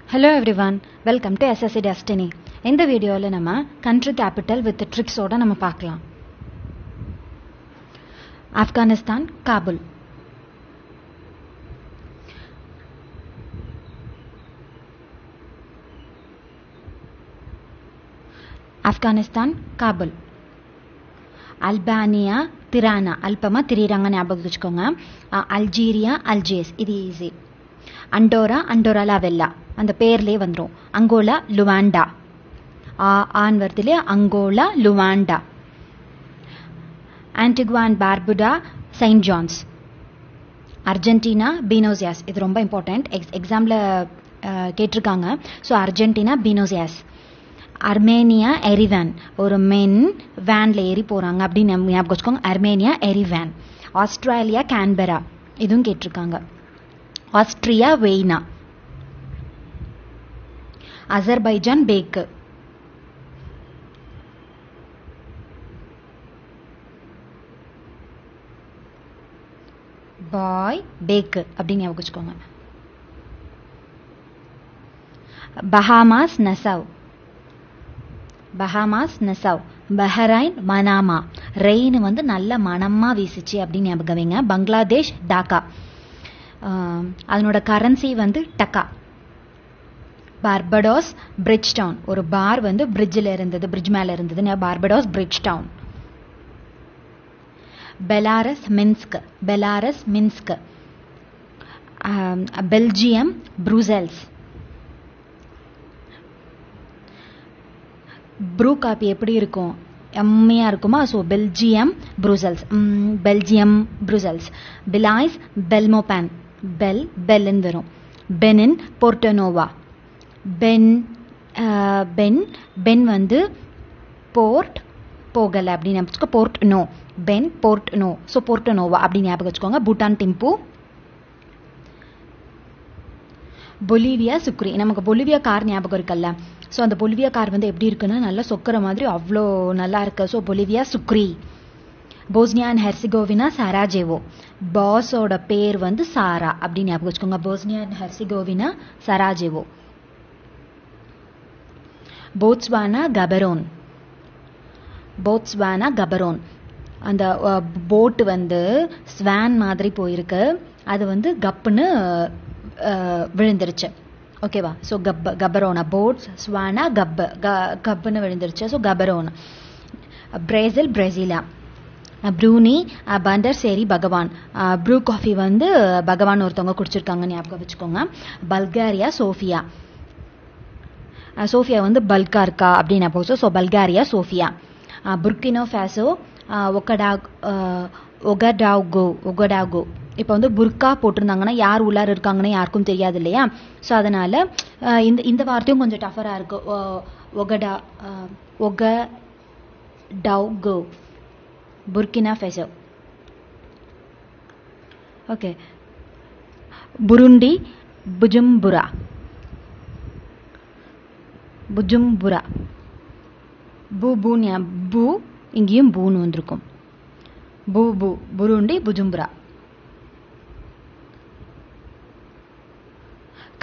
Hello everyone, welcome to SSC Destiny. In the video la nama country capital with the tricks oda nama paakalam. Afghanistan, Kabul. Afghanistan, Kabul. Albania, Tirana. Alpama Tiriranga ஞாபகம் வச்சுக்கோங்க. Algeria, Algiers. இது easy. Andorra, Andorra la Vella. அந்த பேர்லயே வந்துரும். Angola, Luanda. On வருதுல Angola, Luanda. Antigua and Barbuda, St. John's. Argentina, Buenos Aires. இது ரொம்ப important. எக்ஸாம்ல கேட்டிருக்காங்க. So Argentina, Buenos Aires. Armenia, Yerevan. ஒரு மென் வேன்ல ஏறி போறாங்க அப்படின்னு ஞாபகம் வச்சுக்கோங்க. Armenia, Yerevan. Australia, Canberra. இதுவும் கேட்டிருக்காங்க. Austria, Vienna. Azerbaijan, Baku. பாய், பேக்கு அப்படின்னு ஞாபகம் வச்சுக்கோங்க. Bahamas, Nassau. Bahamas, Nassau. Bahrain, Manama. Rain வந்து நல்ல மனமா வீசிச்சு அப்படின்னு ஞாபகம் வைங்க. பங்களாதேஷ், டாக்கா. அதனோட கரன்சி வந்து டக்கா. Barbados, bridge down. ஒரு பார் வந்து பிரிட்ஜில் இருந்தது, பிரிட்ஜ் மேல இருந்தது. Barbados, Bridgetown. Belarus, Minsk. Belarus, Minsk. Belgium, Brussels. Bru காப்பி எப்படி இருக்கும்? எம்மையா இருக்குமா? So Belgium, Brussels. Belgium, Brussels. Belize, Belmopan. பெல்லுன்னு வரும். Benin, Porto Novo. பென் வந்து போர்ட் போகலை அப்படின்னு ஞாபகம் வச்சுக்கோ. Port no. Pen, port no. So Porto Novo அப்படின்னு ஞாபகம் வச்சுக்கோங்க. பூட்டான், டிம்பு. Bolivia, Sucre. நமக்கு பொலிவியா கார் ஞாபகம் இருக்குல்ல. ஸோ அந்த பொலிவியா கார் வந்து எப்படி இருக்குன்னா நல்லா சொக்கிற மாதிரி அவ்வளோ நல்லா இருக்கு. So Bolivia, Sucre. Bosnia and Herzegovina, Sarajevo. பாஸோட பேர் வந்து சாரா அப்படின்னு ஞாபகம் வச்சுக்கோங்க. Bosnia and Herzegovina, Sarajevo. Botswana, Gaborone. Botswana, Gaborone. அந்த போட்டு வந்து ஸ்வான் மாதிரி போயிருக்கு. அது வந்து கப்புன்னு விழுந்துருச்சு. ஓகேவா? ஸோ கபரோனா. போட்ஸ், ஸ்வானா, கப்புன்னு விழுந்துருச்சு. ஸோ கபரோனா. பிரேசில், பிரேசிலா. ப்ரூனி, பண்டர் சேரி, பகவான். ப்ரூ காஃபி வந்து பகவான் ஒருத்தவங்க குடிச்சிருக்காங்க ஞாபகம் வச்சுக்கோங்க. Bulgaria, Sofia. சோஃபியா வந்து பல்கா இருக்கா அப்படின்னு ஞாபகம். So Bulgaria, Sofia. Burkina Faso, Ouagadougou. இப்போ வந்து புர்கா போட்டிருந்தாங்கன்னா யார் உள்ளார இருக்காங்கன்னு யாருக்கும் தெரியாது இல்லையா? ஸோ அதனால இந்த வார்த்தையும் கொஞ்சம் டஃபராக இருக்கு. Ouagadougou, Burkina Faso. Okay. Burundi, Bujumbura. பூ இங்கேயும் பூன்னு வந்திருக்கும். Burundi, Bujumbura.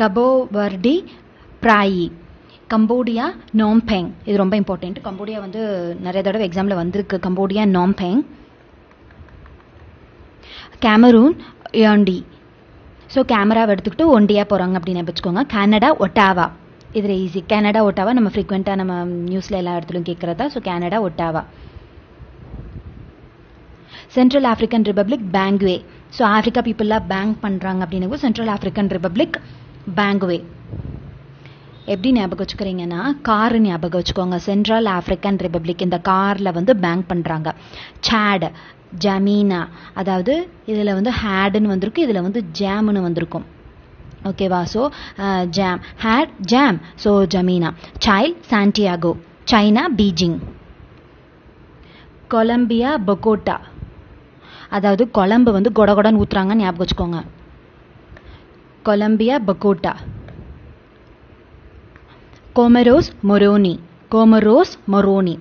Cabo Verde, Praia. Cambodia, Phnom Penh. இது ரொம்ப இம்பார்ட்டன்ட். கம்போடியா வந்து நிறைய தடவை எக்ஸாம்ல வந்திருக்கு. Cambodia, Phnom Penh. Cameroon, Yaounde. So கேமராவை எடுத்துக்கிட்டு ஒண்டியா போறாங்க அப்படின்னு வச்சுக்கோங்க. Canada, Ottawa. இதில் ஈஸி. கனடா, ஒட்டாவா நம்ம ஃப்ரீக்வெண்ட்டாக நம்ம நியூஸில் எல்லா இடத்துலையும் கேட்குறதா. So Canada, Ottawa. Central African Republic, Bangui. So Africa பீப்புளாக பேங்க் பண்ணுறாங்க அப்படின்னு சென்ட்ரல் ஆஃப்ரிக்கன் ரிபப்ளிக், பேங்குவே. எப்படி ஞாபகம் வச்சுக்கிறீங்கன்னா கார் ஞாபகம் வச்சுக்கோங்க. சென்ட்ரல் ஆஃப்ரிக்கன் ரிபப்ளிக் இந்த காரில் வந்து பேங்க் பண்ணுறாங்க. சாட், ஜமீனா. அதாவது இதில் வந்து ஹேடுன்னு வந்திருக்கு, இதில் வந்து ஜாம்னு வந்திருக்கும். ஓகேவா? So jam, hate, jam. So N'Djamena. Chile, Santiago. China, Beijing. Colombia, Bogota. அதாவது குழம்பு வந்து கொடகொடன்னு ஊத்துறாங்கன்னு ஞாபகம் வச்சுக்கோங்க. Colombia, Bogota. Comoros, Moroni. Comoros, Moroni.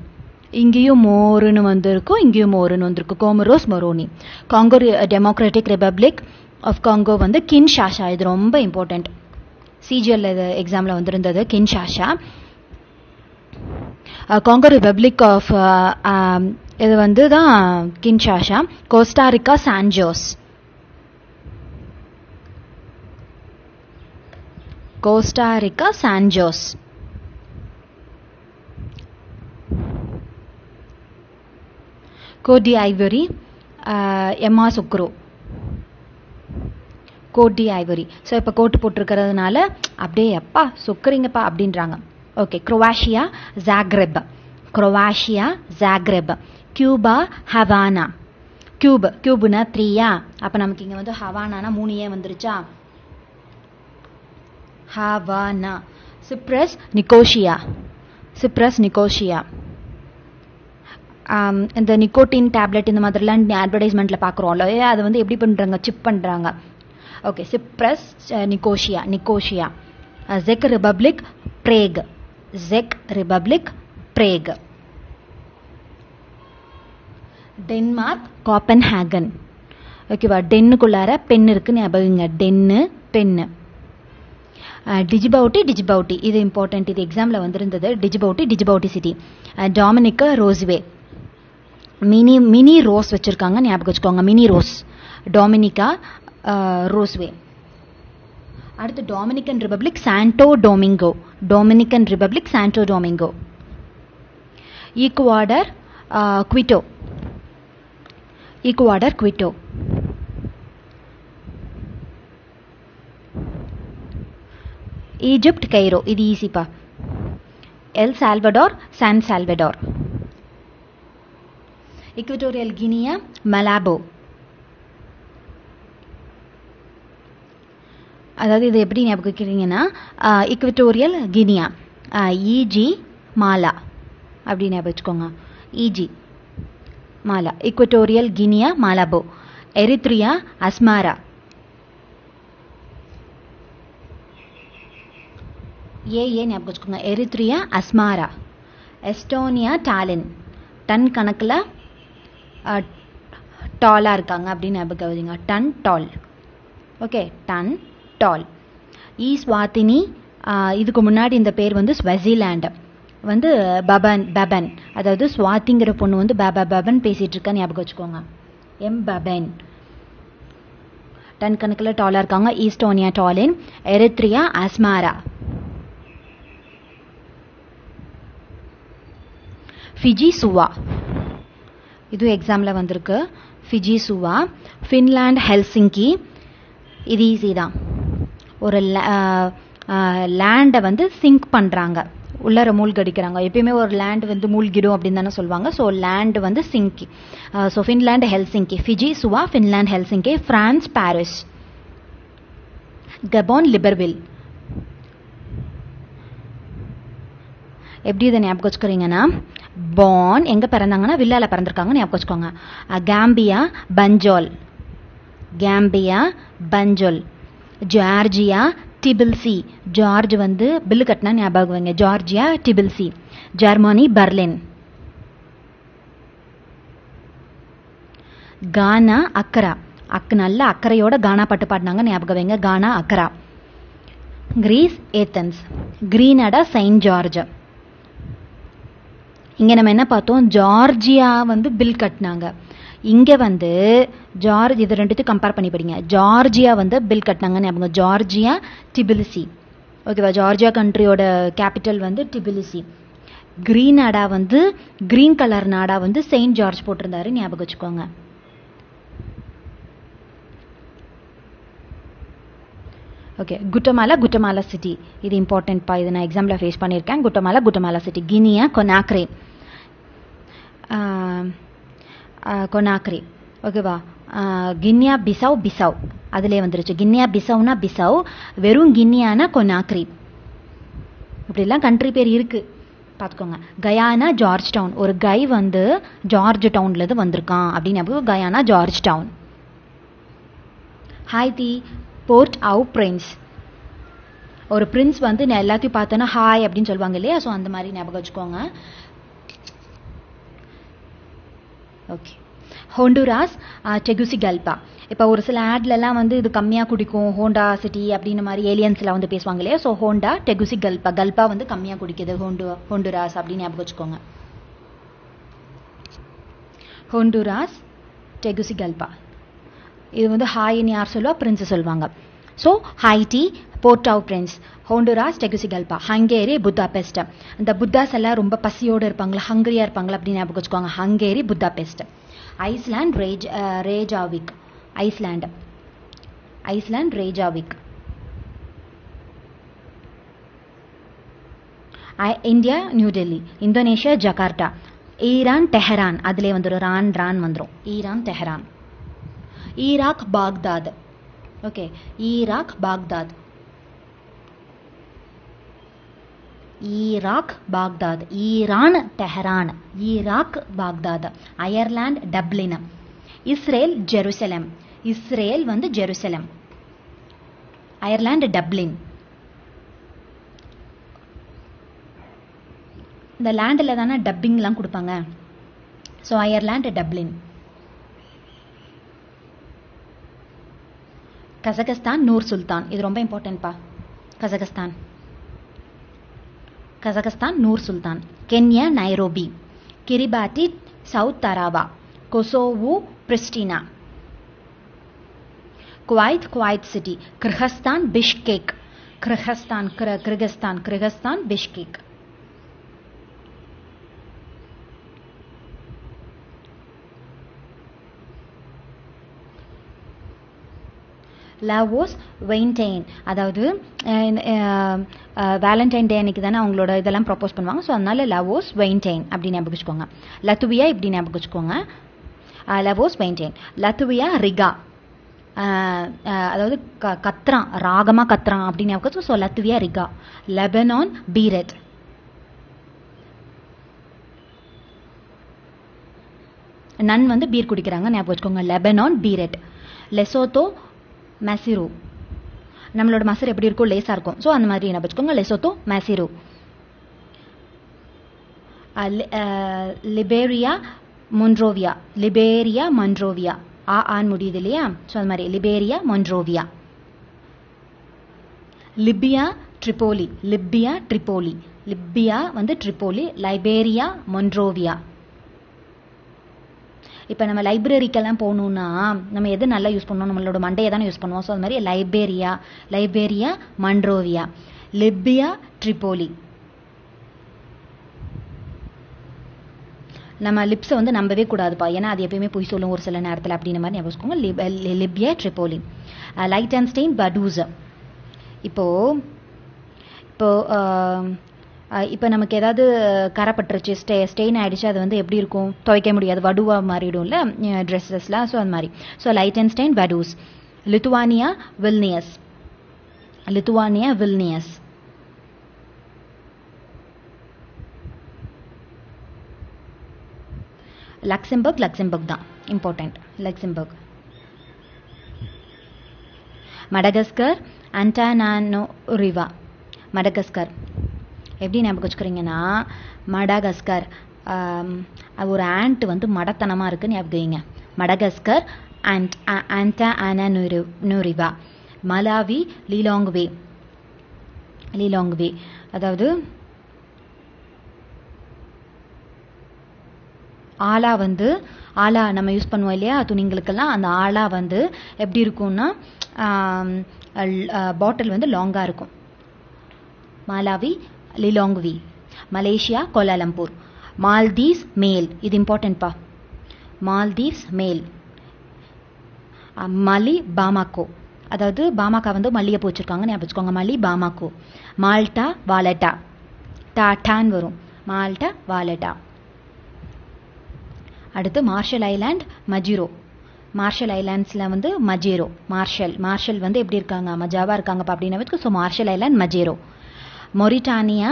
இங்கேயும் மோருன்னு வந்திருக்கும், இங்கேயும் மோருன்னு வந்திருக்கு. Comoros, Moroni. Congo Democratic Republic of Congo வந்து கின்ஷாஷா. இது ரொம்ப இம்பார்ட்டன்ட். சிஜிஎல் எக்ஸாமில் வந்திருந்தது. கின்ஷாஷா. காங்கோ ரிபப்ளிக் ஆஃப் இது வந்து தான் Kinshasa. Costa Rica San Jose. Costa Rica San Jose. Cote d'Ivoire Yamoussoukro. Cote d'Ivoire. So இப்போ கோட்டு போட்டிருக்கிறதுனால அப்படியே எப்பா சொக்குறீங்கப்பா அப்படின்றாங்க. Okay. Croatia Zagreb. Croatia Zagreb. Cuba Havana. கியூபுனா 3யா? அப்போ நமக்கு இங்கே வந்து ஹவானானா 3 வந்துருச்சா? Havana. Cyprus Nicosia. Cyprus Nicosia. இந்த நிக்கோட்டின் டேப்லெட் இந்த மாதிரிலாம் அட்வர்டைஸ்மெண்ட்டில் பார்க்குறோம்ல, அதை வந்து எப்படி பண்ணுறாங்க? சிப் பண்ணுறாங்க. Okay. Cyprus நிக்கோஷியா. நிக்கோஷியா. ஜெக் republic break. ஜெக் republic break. Denmark Copenhagen. ஓகேவா? டென்னுக்குள்ளார பெண் இருக்கு ஞாபகங்க. டென்னு பெண்ணு. டிஜிபவுட்டி. இது இம்பார்ட்டன்ட். இது எக்ஸாமில் வந்திருந்தது. Djibouti city. Dominica Roseau. Mini rose வச்சிருக்காங்க, ஞாபகம் வச்சுக்கோங்க. Mini rose. Dominica Roseau. அடுத்து Dominican Republic Santo Domingo. Dominican Republic Santo Domingo. Ecuador Quito. Ecuador Quito. Egypt Cairo. இது ஈஸிப்பா. El Salvador San Salvador. Equatorial Guinea Malabo. அதாவது இது எப்படி ஞாபகம் வைக்கிறீங்கன்னா, இக்வட்டோரியல் கினியா இஜி மாலா அப்படி ஞாபகம் வச்சுக்கோங்க. இஜி மாலா. இக்வட்டோரியல் கினியா மாலாபோ. எரித்ரியா அஸ்மாரா. ஞாபகம் வச்சுக்கோங்க. எரித்ரியா அஸ்மாரா. எஸ்டோனியா டாலின். டன் கணக்கில் டாலாக இருக்காங்க அப்படின்னு ஞாபகம் வைங்க. டன் டால். ஓகே. டன் டால். ஸ்வாத்தினி. இதுக்கு முன்னாடி இந்த பேர் வந்து ஸ்வெசிலாண்டு வந்து பபன். அதாவது ஸ்வாத்திங்கிற பொண்ணு வந்து பபன் பேசிட்டு இருக்கா ஞாபகம் வச்சுக்கோங்க. பபன். டன் கணக்கில் டாலாக இருக்காங்க. ஈஸ்டோனியா டாலின். எரித்ரியா அஸ்மாரா. ஃபிஜி சுவா. இது எக்ஸாமில் வந்திருக்கு. Fiji Suva. Finland Helsinki. இது ஈஸி தான். ஒரு லேண்டை வந்து சிங்க் பண்ணுறாங்க, உள்ளர மூழ்கடிக்கிறாங்க. எப்பயுமே ஒரு லேண்ட் வந்து மூழ்கிடும் அப்படின்னு தானே சொல்லுவாங்க. ஸோ லேண்ட் வந்து சிங்கி. So Finland Helsinki. Fiji Suva. Finland Helsinki. France Paris. Gabon Libreville. எப்படி இதை ஞாபகம் வச்சுக்கிறீங்கன்னா, பான் எங்கே பிறந்தாங்கன்னா வில்லால பிறந்திருக்காங்க ஞாபகம் வச்சுக்கோங்க. Gambia Banjul. Gambia Banjul. Georgia Tbilisi. George வந்து பில்லு கட்டினா ஞாபகம் வைங்க. Georgia Tbilisi. Germany Berlin. Ghana Accra. நல்ல அக்கறையோட கானா பாட்டு பாடினாங்க ஞாபகம் வைங்க. Ghana Accra. Greece Athens. Grenada Saint George. இங்கே நம்ம என்ன பார்த்தோம்? ஜார்ஜியா வந்து பில் கட்டினாங்க. இங்கே வந்து இது ரெண்டுத்தையும் கம்பேர் பண்ணி படிங்க. ஜார்ஜியா வந்து பில் கட்டினாங்க ஞாபகம். Georgia Tbilisi. ஓகேவா? ஜார்ஜியா கண்ட்ரியோட கேபிட்டல் வந்து டிபிலிசி. கிரீன் நாடா வந்து கிரீன் கலர் நாடா வந்து செயின்ட் ஜார்ஜ் போட்டிருந்தாரு ஞாபகம் வச்சுக்கோங்க. ஓகே. Guatemala City. இது இம்பார்ட்டன்ட்பா. இது நான் எக்ஸாமில் ஃபேஸ் பண்ணியிருக்கேன். Guatemala City. Guinea Conakry. Conakry. ஓகேவா? Guinea Bissau. அதிலே வந்துருச்சு. கினியா பிசவ்னா பிசவ். வெறும் கினியானா கொனாக்ரி. இப்படிலாம் கண்ட்ரி பேர் இருக்கு, பார்த்துக்கோங்க. Guyana Georgetown. ஒரு கை வந்து ஜார்ஜ் டவுன்லேருந்து வந்திருக்கான் அப்படின்னு. Guyana Georgetown. Haiti Port au Prince. ஒரு பிரின்ஸ் வந்து எல்லாத்தையும் பார்த்தோன்னா ஹாய் அப்படின்னு சொல்லுவாங்க இல்லையா? ஸோ அந்த மாதிரி ஞாபகம் வச்சுக்கோங்க. ஓகே. ஹோண்டுராஸ் டெகுசிகல்பா. இப்போ ஒரு சில ஆட்லலாம் வந்து இது கம்மியாக குடிக்கும் ஹோண்டா சிட்டி அப்படின்னு மாதிரி ஏலியன்ஸில் வந்து பேசுவாங்க இல்லையா. ஸோ ஹோண்டா டெகுசிகல்பா, கல்பா வந்து கம்மியாக குடிக்குது ஹோண்டுராஸ் அப்படின்னு ஞாபகம் வச்சுக்கோங்க. Honduras Tegucigalpa. இது வந்து ஹாய்னு யார் சொல்லுவா, பிரின்ஸ் சொல்லுவாங்க. So Haiti, Port au Prince, Honduras Tegucigalpa, Hungary, Budapest. இந்த புத்தாஸ் எல்லாம் ரொம்ப பசியோடு இருப்பாங்களா, ஹங்கரியா இருப்பாங்களா அப்படின்னு ஞாபகம் வச்சுக்கோங்க. Hungary, Budapest. Iceland Reykjavik, Iceland Reykjavik. India New Delhi, Indonesia Jakarta, Iran Tehran, அதுலேயே வந்துடும் ரான் வந்துடும், Iran Tehran. Iraq Baghdad, okay, Iraq Baghdad, Iraq Baghdad. Iran Tehran, Iraq Baghdad. Ireland Dublin. Israel Jerusalem, Israel வந்து Jerusalem. Ireland Dublin. இந்த லேண்டில் தானே டப்பிங்லாம் கொடுப்பாங்க. So Ireland Dublin. Kazakhstan Nur Sultan, இது ரொம்ப இம்பார்ட்டன்ட்பா. Kazakhstan, Kazakhstan Nur Sultan. Kenya Nairobi. Kiribati South Tarawa. Kosovo Pristina. Kuwait Kuwait city. Kyrgyzstan Bishkek, Kyrgyzstan Kyrgyzstan Bishkek. Laos Vientiane, அதாவது வேலண்டைன் டே அன்னைக்கு தானே அவங்களோட இதெல்லாம் ப்ரப்போஸ் பண்ணுவாங்க. ஸோ அதனால லாவோஸ் வெயின்டைன் அப்படின்னு ஞாபகம் வச்சுக்கோங்க. லத்துவியா இப்படி ஞாபகம் வச்சுக்கோங்க. லாவோஸ் வெயின்டைன். லத்துவியா ரிகா, அதாவது கத்ரான், ராகமாக கத்ரான் அப்படின்னு ஞாபகம் வச்சுக்கோ. ஸோ லத்துவியா ரிகா. லெபனான் பீரட். நன் வந்து பீர் குடிக்கிறாங்க ஞாபகம் வச்சுக்கோங்க. லெபனான் பீரட். லெசோத்தோ மேசிரோ, நம்மளோட மசர் எப்படி இருக்கும், லேசா இருக்கும். ஸோ அந்த மாதிரி என்ன வச்சுக்கோங்க, Lesotho Maseru. Liberia Monrovia, Liberia Monrovia, ஆன் முடியுது இல்லையா. ஸோ அது மாதிரி Liberia Monrovia. Libya Tripoli, Libya Tripoli, Libya வந்து ட்ரிப்போலி. Liberia Monrovia. இப்போ நம்ம லைப்ரரிக்கெல்லாம் போகணுன்னா நம்ம எது நல்லா யூஸ் பண்ணுவோம், நம்மளோட மண்டையை தானே யூஸ் பண்ணுவோம். ஸோ அது மாதிரி லைபேரியா மன்ரோவியா. Libya Tripoli. நம்ம லிப்ஸை வந்து நம்பவே கூடாதுப்பா, ஏன்னா அது எப்பயுமே போய் சொல்லும் ஒரு சில நேரத்தில் அப்படின்ற மாதிரி ஞாபகம் வச்சுக்கோங்க. Libya Tripoli. Liechtenstein Vaduz. இப்போ நமக்கு ஏதாவது கரைப்பட்டுருச்சு, ஸ்டெயின் ஆகிடுச்சு, அது வந்து எப்படி இருக்கும், துவைக்க முடியாது, வடுவாக மாறிடும்ல ட்ரெஸ்ஸஸ்லாம். ஸோ அது மாதிரி. So Liechtenstein Vaduz. Lithuania Vilnius. Luxembourg தான் important. Luxembourg. Madagascar Antananarivo. Madagascar எப்படி ஞாபகம் வச்சுக்கிறீங்கன்னா, மடகஸ்கர் ஒரு ஆண்ட் வந்து மடத்தனமாக இருக்குன்னு ஞாபகம். மடகஸ்கர் ஆன்டானானோரிவா. மலாவி லீலாங்வே, அதாவது ஆலா நம்ம யூஸ் பண்ணுவோம் இல்லையா துணிங்களுக்கெல்லாம். அந்த ஆலா வந்து எப்படி இருக்கும்னா பாட்டில் வந்து லாங்காக இருக்கும். Malawi Lilongwe. Malaysia Kuala Lumpur. Maldives Male, இது இம்பார்ட்டன்ட்பா. மால்தீவ்ஸ் மேல். மலி பாமாக்கோ, அதாவது பாமாக்கா வந்து மல்லிகைப்பூ வச்சுருக்காங்கன்னு ஞாபகம் வச்சுக்கோங்க. மலி பாமாக்கோ. மால்டா வாலட்டா, டாட்டான் வரும். Malta Valletta. அடுத்து மார்ஷல் ஐலாண்ட் மஜிரோ. மார்ஷல் ஐலாண்ட்ஸில் வந்து மஜேரோ. மார்ஷல் வந்து எப்படி இருக்காங்க, மஜாவாக இருக்காங்கப்பா அப்படின்னு வச்சுக்கோ. So Marshall Island Majuro. Mauritania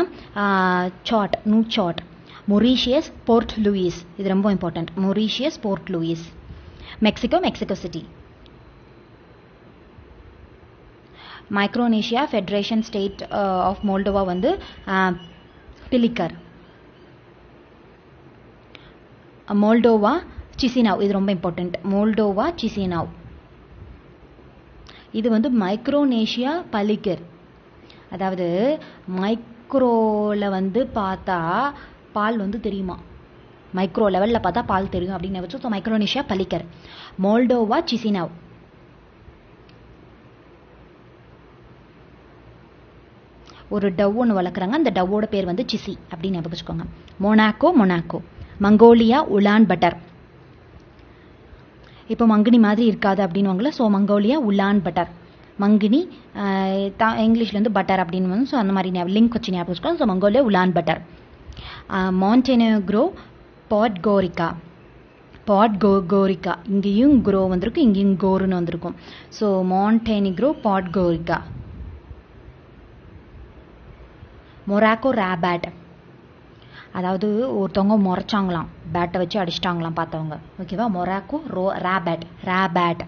Nouakchott. Mauritius Port Louis, இது ரொம்ப important. Mauritius Port Louis. Mexico City. Micronesia Federation State of Moldova வந்து பிலிக்கர். மோல்டோவா சிசினாவ், இது ரொம்ப இம்பார்ட்டன்ட். Moldova Chisinau. இது வந்து மைக்ரோனேஷியா பலிக்கர். அதாவது மைக்ரோல வந்து பார்த்தா பால் வந்து தெரியுமா, மைக்ரோ லெவலில் பார்த்தா பால் தெரியும் அப்படின்னு வச்சு. So Micronesia Palikir. Moldova Chisinau. ஒரு டவ் ஒன்று வளர்க்குறாங்க, அந்த டவ்வோட பேர் வந்து சிசி அப்படின்னு வச்சுக்கோங்க. மொனாக்கோ. Mongolia Ulan Bator. இப்போ மங்கினி மாதிரி இருக்காது அப்படின்வாங்களே, ஸோ மங்கோலியா உலான் பட்டர். மங்கினி இங்கிலீஷ்லேருந்து பட்டர் அப்படின்னு வந்து, ஸோ அந்த மாதிரி லிங்க் வச்சு ஞாபகம் வச்சுக்கோங்க. So Mongolia Ulan Bator. Montenegro Podgorica. இங்கேயும் க்ரோ வந்திருக்கும், இங்கேயும் கோருன்னு வந்திருக்கும். So Montenegro Podgorica. Morocco Rabat. அதாவது ஒருத்தவங்க முறைச்சாங்களாம், பேட்டை வச்சு அடிச்சிட்டாங்களாம் பார்த்தவங்க. ஓகேவா. மொராக்கோ ரேபேட்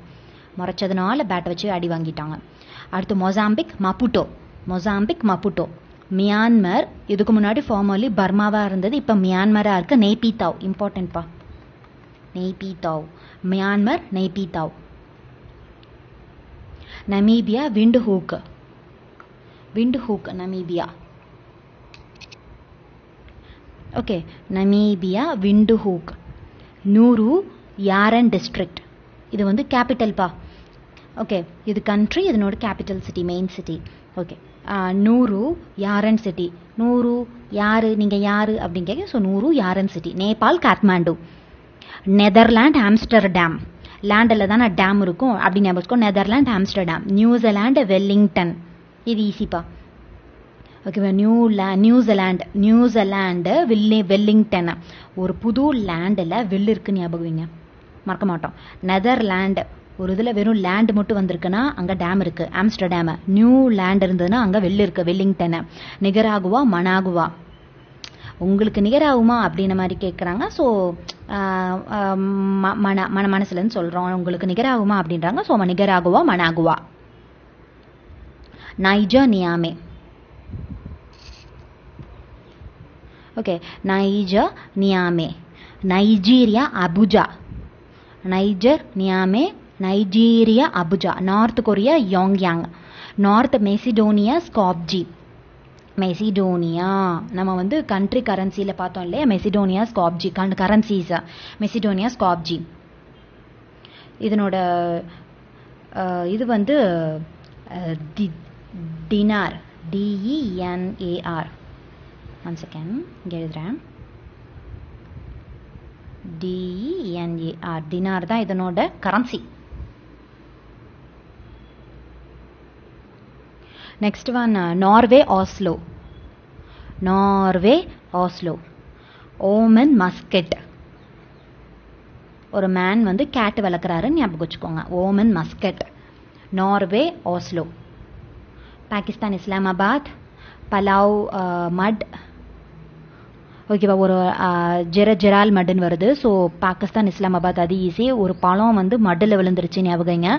முறைச்சதுனால பேட்டை வச்சு அடி வாங்கிட்டாங்க. அடுத்து மொசாம்பிக் மப்புட்டோ. மியான்மர் இதுக்கு முன்னாடி ஃபார்மலி பர்மாவாக இருந்தது, இப்போ மியான்மராக இருக்கு. நெய்பிதாவ் இம்பார்ட்டன்ட்பா. Myanmar Naypyidaw. Namibia Windhoek Namibia. Okay, Namibia Windhoek. Nauru Yaren District. இது வந்து கேபிட்டல்பா. ஓகே, இது கண்ட்ரி, இதனோட capital city, main city. Okay, Nauru Yaren City. Nauru யாரு, நீங்கள் யாரு அப்படின்னு கேட்க. So Nauru Yaren City. Nepal Kathmandu. Netherland Amsterdam. லேண்டில் தானே டேம் இருக்கும் அப்படின்னு ஞாபகம். Netherland Amsterdam. New Zealand Wellington. இது ஈஸிப்பா. ஓகேவா. New Zealand Wellington. ஒரு புது லேண்டில் வில் இருக்குன்னு ஞாபகம் மறக்க மாட்டோம். நெதர்லாண்டு ஒரு இதில் வெறும் லேண்டு மட்டும் வந்திருக்குன்னா அங்கே டேம் இருக்கு, ஆம்ஸ்டர்டாம். நியூ லேண்ட் இருந்ததுன்னா அங்கே வெள்ளி இருக்கு, வெல்லிங்டன். நிகராகுவா மனாகுவா. உங்களுக்கு நிகராகுமா அப்படின்ன மாதிரி கேட்குறாங்க. ஸோ மனசுலன்னு சொல்கிறோம், உங்களுக்கு நிகராகுமா அப்படின்றாங்க. So Nicaragua Managua. Niger Niamey. Okay, Nigeria Abuja. Nigeria Abuja. North Korea யோங்யாங். North Macedonia Skopje. மெசிடோனியா நம்ம வந்து கண்ட்ரி கரன்சியில் பார்த்தோம் இல்லையா, Macedonia Skopje currencies. Macedonia Skopje. இதனோட இது வந்து டினார். DENAR. ஒன் செகண்ட், இங்கே எழுதுறேன். DENAR. டினார் தான் இதனோட currency. Next one Norway Oslo. Oman musket. ஒரு மேன் வந்து கேட் வளர்க்குறாருன்னு ஞாபகம் வச்சுக்கோங்க. Oman musket. Norway Oslo. Pakistan Islamabad. Pulao மட். ஓகேவா. ஒரு ஜெரால் மட்டுன்னு வருது. ஸோ பாகிஸ்தான் இஸ்லாமாபாத் அது ஈஸி. ஒரு பழம் வந்து மட்டில் விழுந்துருச்சு ஞாபகங்க.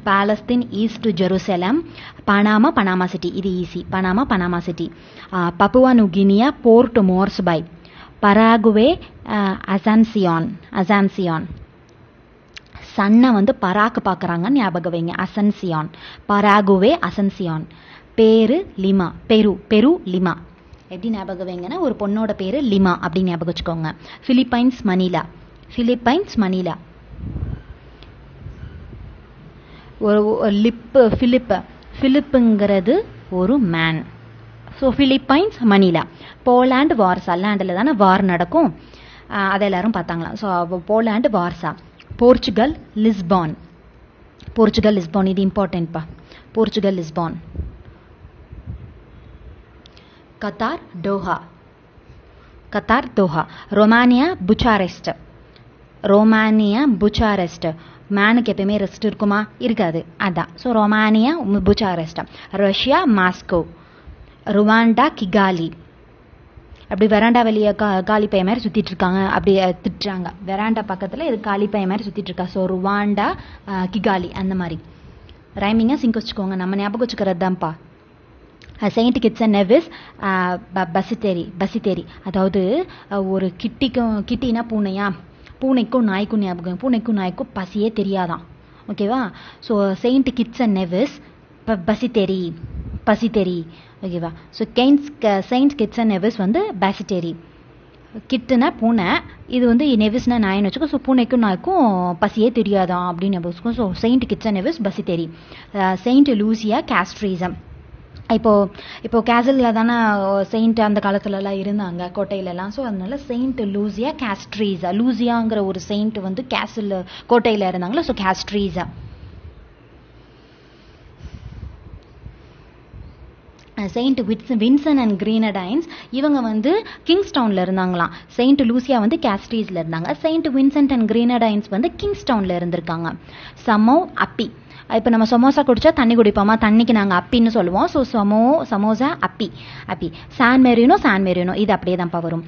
Palestine East Jerusalem. Panama City. இது easy. Panama City. Papua New Guinea Port Moresby. Paraguay Asuncion. சன்னை வந்து பராக்கு பார்க்குறாங்கன்னு ஞாபகம் வைங்க. Asuncion. Paraguay Asuncion. Peru Lima. பெரு லிமா. எப்படி ஞாபகம் வைங்கன்னா, ஒரு பொண்ணோட பேரு லிமா அப்படின்னு ஞாபகம் வச்சுக்கோங்க. Philippines Manila. ஒரு பிலிப்புங்கிறது ஒரு man. So Philippines Manila. Poland Warsaw. லேண்டில் தானே வார் நடக்கும், அதை எல்லாரும் பார்த்தாங்களாம். So Poland Warsaw. Portugal Lisbon. இது இம்பார்ட்டன்ட்பா. Portugal Lisbon. Qatar Doha. Romania Bucharest. மேனுக்கு எப்பயுமே ரெஸ்ட் இருக்குமா? இருக்காது. அதான். So Romania Bucharest. Russia Moscow. Rwanda Kigali. அப்படி வெராண்டா வெளியே காலி பைய மாதிரி சுற்றிட்டு இருக்காங்க, அப்படி திட்டுறாங்க. வெராண்டா பக்கத்தில் இது காலி பைய மாதிரி சுற்றிட்டு இருக்கா. So Rwanda Kigali. அந்த மாதிரி ரைமிங்காக சிங்க் வச்சுக்கோங்க, நம்ம ஞாபகம் வச்சுக்கிறது தான்ப்பா. Saint Kitts and Nevis Basseterre. அதாவது ஒரு கிட்டினா பூனையா, பூனைக்கும் நாய்க்கும் ஞாபகம். பூனைக்கும் நாய்க்கும் பசியே தெரியாதான். ஓகேவா. So Saint Kitts and Nevis Basseterre ஓகேவா. So Saint Kitts and Nevis வந்து பாசிட்டேரி. கிட்டுனா பூனை, இது வந்து நெவிஸ்னா நாயின்னு வச்சுக்கோ. ஸோ பூனைக்கும் நாய்க்கும் பசியே தெரியாதான் அப்படின்னு வச்சுக்கோ. So Saint Kitts and Nevis Basseterre. Saint Lucia Castries. இப்போ கேசலில் தானே செயின்ட் அந்த காலத்துலலாம் இருந்தாங்க கோட்டையிலலாம். ஸோ அதனால செயின்ட் லூசியா கேஸ்ட்ரீஸா, லூசியாங்கிற ஒரு செயின்ட் வந்து கேசல் கோட்டையில் இருந்தாங்களா. ஸோ கேஸ்ட்ரீஸா. செயின்ட் வின்சன் அண்ட் கிரீனடைன்ஸ் இவங்க வந்து கிங்ஸ்டவுனில் இருந்தாங்களாம். செயின்ட் லூசியா வந்து கேஸ்ட்ரீஸில் இருந்தாங்க. செயின்ட் வின்சென்ட் அண்ட் கிரீனடைன்ஸ் வந்து கிங்ஸ்டவுனில் இருந்திருக்காங்க. சமோ அப்பி. இப்போ நம்ம சமோசா குடிச்சா தண்ணி குடிப்போமா, தண்ணிக்கு நாங்கள் அப்பின்னு சொல்லுவோம். ஸோ சமோசா அப்பி. சான் மெரினோ இது அப்படியே தான்ப்பா வரும்.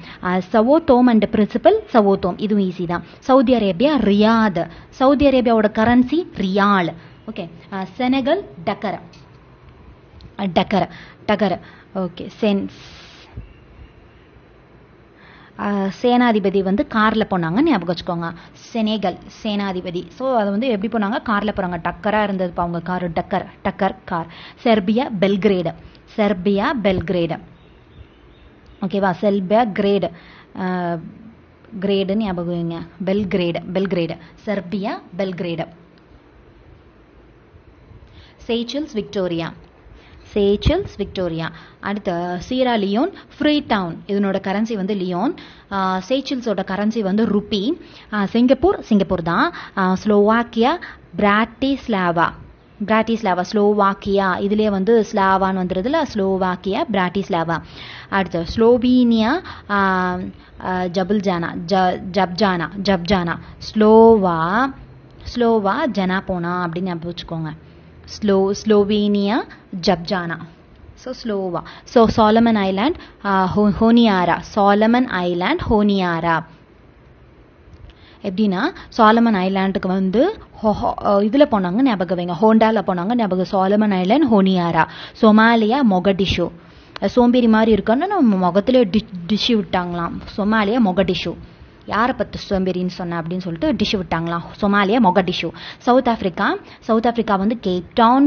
சவோதோம் அண்ட் பிரின்சிபல் சவோதோம், இதுவும் ஈஸி தான். Saudi Arabia Riyadh. சவுதி அரேபியாவோட currency riyal. Okay. Senegal Dakar. Okay. சேனாதிபதி வந்து காரில் போனாங்க, ஞாபகம் வச்சுக்கோங்க. செனேகல் சேனாதிபதி. ஸோ அதை வந்து எப்படி போனாங்க, காரில் போகிறாங்க. டக்கராக இருந்ததுப்பா அவங்க கார். டக்கர் கார். செர்பியா பெல்கிரேடு ஓகேவா. கிரேடுன்னு ஞாபகம் வைங்க. பெல்கிரேடு. Serbia Belgrade. சேச்சல்ஸ் விக்டோரியா. அடுத்து சீரா லியோன் ஃப்ரீ டவுன், இதனோட கரன்சி வந்து லியோன். சேச்சல்ஸோட கரன்சி வந்து ருப்பி. சிங்கப்பூர் தான். Slovakia Bratislava. ஸ்லோவாக்கியா இதுலேயே வந்து ஸ்லாவான்னு வந்துடுதுல. Slovakia Bratislava. அடுத்து ஸ்லோவீனியா ஜப்ஜானா. ஸ்லோவா ஜனாபோனா அப்படின்னு ஞாபகம் வச்சுக்கோங்க. Slovenia Ljubljana. ஸோ ஸ்லோவா. So Solomon Island Honiara. எப்படின்னா சாலமன் ஐலாண்டுக்கு வந்து இதில் போனாங்க ஞாபகம் வைங்க, ஹோண்டாவில் போனாங்க ஞாபகம். சாலமன் ஐலாண்ட் ஹோனியாரா. சொமாலியா மொகடிஷோ. சோம்பேறி மாதிரி இருக்கான்னு நம்ம முகத்திலே டிஷ் விட்டாங்களாம். சொமாலியா மொகடிஷோ. யாரை பற்றி சோம்பேறின்னு சொன்ன அப்படின்னு சொல்லிட்டு டிஷ் விட்டாங்களாம். சொமாலியா மொகடிஷோ. சவுத் ஆஃப்ரிக்கா வந்து கேப் டவுன்,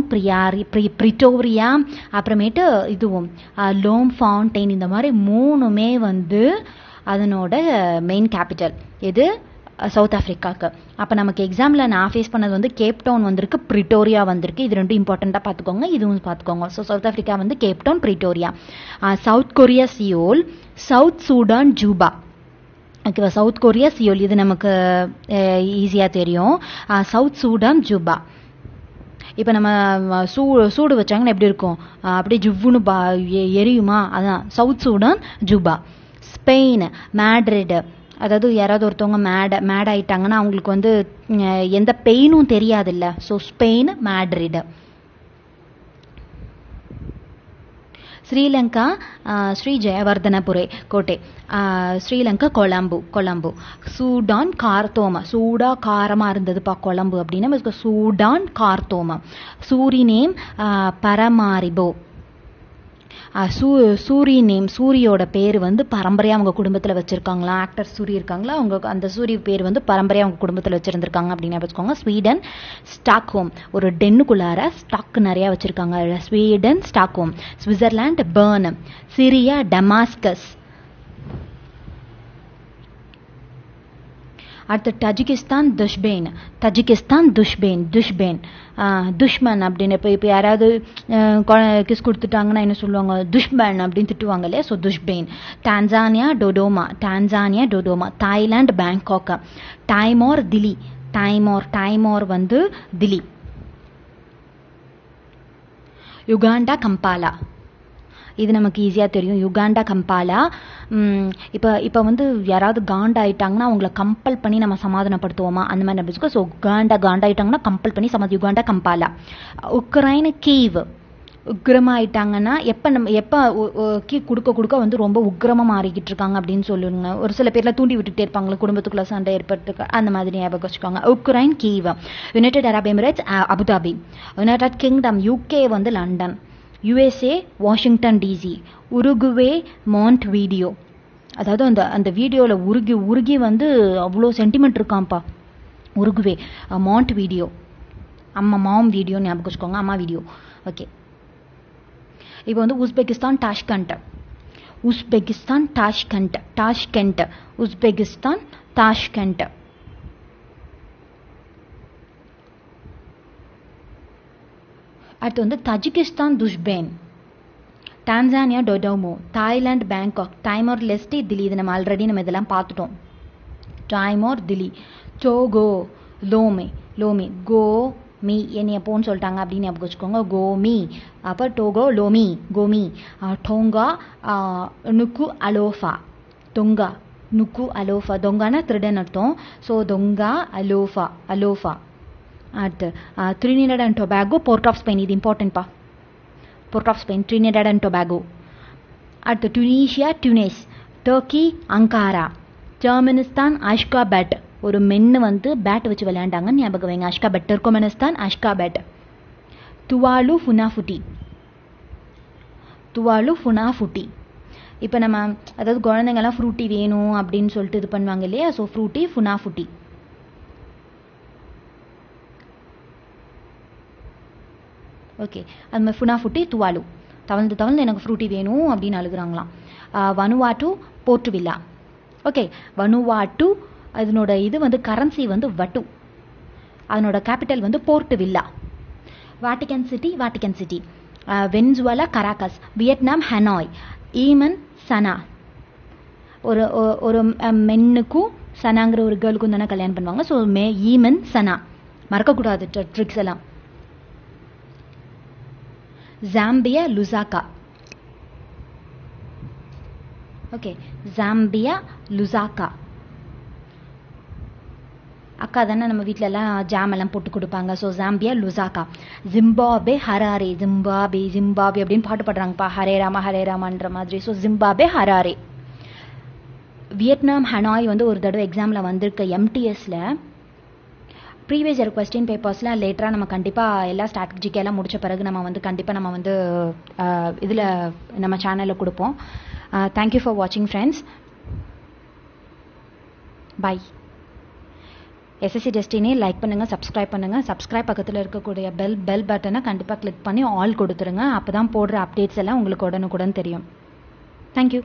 பிரிட்டோரியா, அப்புறமேட்டு இதுவும் லோம் ஃபவுண்டைன். இந்த மாதிரி 3மே வந்து அதனோட மெயின் கேபிட்டல். எது? சவுத் ஆஃப்ரிக்காவுக்கு. அப்போ நமக்கு எக்ஸாமில் நான் ஃபேஸ் பண்ணது வந்து கேப் டவுன் வந்திருக்கு, பிரிட்டோரியா வந்திருக்கு. இது ரெண்டும் இம்பார்ட்டண்ட்டாக பார்த்துக்கோங்க, இதுவும் பார்த்துக்கோங்க. ஸோ சவுத் ஆஃப்ரிக்கா வந்து Cape Town, Pretoria. South Korea Seoul. South Sudan Juba. ஓகேவா. சவுத் கொரியா சியோல் இது நமக்கு ஈஸியாக தெரியும். South Sudan Juba. இப்போ நம்ம சூடு வச்சாங்கன்னா எப்படி இருக்கும், அப்படியே ஜுவ்வுன்னு எரியுமா, அதான் South Sudan Juba. Spain Madrid. அதாவது யாராவது ஒருத்தவங்க மேட் ஆயிட்டாங்கன்னா அவங்களுக்கு வந்து எந்த பெயினும் தெரியாதுல்ல. So Spain Madrid. Sri Lanka Sri Jayawardenepura Kotte. Sri Lanka Colombo. Sudan கார்த்தோமா. சூடா காரமாக இருந்ததுப்பா கொலம்பு அப்படின்னா சூடான் கார்த்தோமா. சூரிநேம் பரமாரிபோ. சூரிநேம் சூரியோட பேர் வந்து பரம்பரையாக அவங்க குடும்பத்தில் வச்சுருக்காங்களா. ஆக்டர் சூரி இருக்காங்களா, அவங்க அந்த சூரிய பேர் வந்து பரம்பரையாக அவங்க குடும்பத்தில் வச்சுருந்துருக்காங்க அப்படின்னு வச்சுக்கோங்க. Sweden Stockholm. ஒரு டென்னுக்குள்ளார ஸ்டாக் நிறையா வச்சுருக்காங்க. Sweden Stockholm. Switzerland Bern. Syria Damascus. அடுத்து தஜிகிஸ்தான் துஷ்பேன். துஷ்மன் அப்படின்னு இப்போ யாராவது கிஸ் கொடுத்துட்டாங்கன்னா என்ன சொல்லுவாங்க, துஷ்மன் அப்படின்னு திட்டுவாங்க இல்லையா. So Dushanbe. Tanzania Dodoma. Thailand Bangkok. Timor வந்து தில்லி. Uganda Kampala. இது நமக்கு ஈஸியாக தெரியும். Uganda Kampala. இப்போ வந்து யாராவது காண்டாயிட்டாங்கன்னா அவங்கள கம்பல் பண்ணி நம்ம சமாதானப்படுத்துவோமா, அந்த மாதிரி நம்ம. ஸோ காண்டாயிட்டாங்கன்னா கம்பல் பண்ணி யுகாண்டா கம்பாலா. Ukraine Kyiv. உக்ரமாயிட்டாங்கன்னா எப்போ கீ கொடுக்க வந்து ரொம்ப உக்ரமாக மாறிக்கிட்டு இருக்காங்க அப்படின்னு சொல்லுங்க. ஒரு சில பேர்லாம் தூண்டி விட்டுட்டே இருப்பாங்களே, குடும்பத்துக்குள்ள சண்டை ஏற்பட்டு, அந்த மாதிரி ஞாபகம் வச்சுக்கோங்க. Ukraine Kyiv. United Arab Emirates Abu Dhabi. United Kingdom UK வந்து London. USA Washington DC. Uruguay Montevideo. அதாவது அந்த வீடியோவில் உருகி வந்து அவ்வளோ சென்டிமெண்ட் இருக்காம்ப்பா. உருகுவே மான்ட்வீடியோ. அம்மா மாம் வீடியோ ஞாபகம் வச்சுக்கோங்க, அம்மா வீடியோ. ஓகே, இப்போ வந்து Uzbekistan Tashkent, Uzbekistan Tashkent, Tashkent, Uzbekistan Tashkent. அடுத்து வந்து Tajikistan Dushanbe, Tanzania Dodoma, Thailand Bangkok, Timor Leste Dili. இது நம்ம ஆல்ரெடி நம்ம இதெல்லாம் பார்த்துட்டோம். Timor Dili. Togo Lome, Lome go me என்னைய போன்னு சொல்லிட்டாங்க அப்படின்னு ஞாபகம் வச்சுக்கோங்க, கோமி. அப்போ Togo Lome go me. Tonga Nuku'alofa, Tonga Nuku'alofa, தொங்கானா திருடன் அர்த்தம். ஸோ தொங்கா அலோஃபா, அலோஃபா. அடுத்து Trinidad and Tobago, Port of Spain. இது இம்பார்ட்டன்ட்பா, Port of Spain, Trinidad and Tobago. அடுத்து Tunisia Tunis, Turkey Ankara, Turkmenistan Ashgabat. ஒரு மென்னு வந்து பேட் வச்சு விளையாண்டாங்கன்னு ஞாபகம் வைங்க, Ashgabat, Turkmenistan Ashgabat. Tuvalu Funafuti, Tuvalu Funafuti. இப்போ நம்ம அதாவது குழந்தைங்கள்லாம் ஃப்ரூட்டி வேணும் அப்படின்னு சொல்லிட்டு இது பண்ணுவாங்க இல்லையா, ஸோ ஃப்ரூட்டி ஃபுனாஃபுட்டி. ஓகே, அது மாதிரி ஃபுனாஃபுட்டி துவாலு, தவழ்ந்து தவழ்ந்து எனக்கு ஃப்ரூட்டி வேணும் அப்படின்னு அழுகுறாங்களாம். Vanuatu Port Vila. ஓகே, வனுவாட்டு அதனோட இது வந்து கரன்சி வந்து வட்டு, அதனோட கேபிட்டல் வந்து Port Vila. Vatican City, Vatican City. Venezuela Caracas, Vietnam Hanoi, Yemen Sanaa. ஒரு ஒரு மென்னுக்கும் சனாங்கிற ஒரு கேர்ளுக்கும் தானே கல்யாணம் பண்ணுவாங்க, ஸோ ஈமன் சனா மறக்கக்கூடாது ட்ரிக்ஸ் எல்லாம். Zambia Lusaka. Okay, Zambia Lusaka. அக்கா தானே நம்ம வீட்டில எல்லாம் ஜாம் எல்லாம் போட்டு கொடுப்பாங்க, so Zambia Lusaka. Zimbabwe Harare, Zimbabwe Zimbabwe அப்படின்னு பாட்டு பாடுறாங்கப்பா, ஹரே ராமா ஹரே ராமான்ற மாதிரி. So Zimbabwe Harare. Vietnam Hanoi வந்து ஒரு தடவை எக்ஸாமில் வந்திருக்க எம்டிஎஸ்ல. ப்ரீவியஸ் இயர் கொஸ்டின் பேப்பர்ஸ்லாம் லேட்டராக நம்ம கண்டிப்பாக எல்லா ஸ்ட்ராட்டஜிக்கெல்லாம் முடித்த பிறகு நம்ம வந்து கண்டிப்பாக நம்ம வந்து இதில் நம்ம சேனலில் கொடுப்போம். தேங்க்யூ ஃபார் வாட்சிங் friends. Bye. SSC Destiny like பண்ணுங்கள், சப்ஸ்கிரைப் பண்ணுங்கள். சப்ஸ்கிரைப் பக்கத்தில் இருக்கக்கூடிய பெல் பட்டனை கண்டிப்பாக கிளிக் பண்ணி ஆல் கொடுத்துருங்க. அப்போ தான் போடுற அப்டேட்ஸ் எல்லாம் உங்களுக்கு உடனுக்குடன் தெரியும். தேங்க்யூ.